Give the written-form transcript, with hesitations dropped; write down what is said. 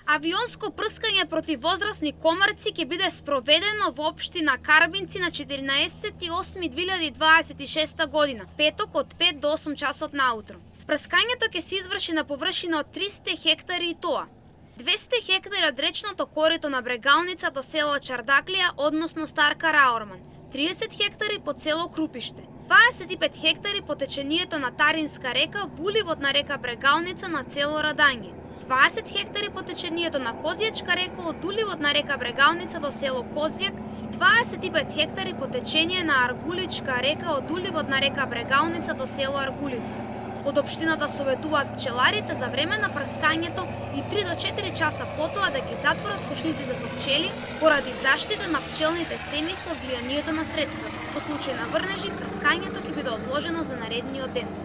Авионско прскање против возрастни комарци ќе биде спроведено во општина Карбинци на 14.8.2026 година, петок од 5 до 8 часот наутро. Прскањето ќе се изврши на површина од 300 хектари и тоа 200 хектари од речното корито на Брегалница до село Чардаклија, односно Старка Раорман, 30 хектари по село Крупиште, 25 хектари по течението на Таринска река во уливот на река Брегалница на село Радање, 20 хектари по течението на Козијачка река од уливот на река Брегалница до село Козијак и 25 хектари по течение на Аргуличка река од уливот на река Брегалница до село Аргулица. Од општината советуваат пчеларите за време на прскањето и 3 до 4 часа потоа да ги затворат кошниците со пчели поради заштита на пчелните семејства од влијанието на средствата. По случај на врнежи, прскањето ќе биде одложено за наредниот ден.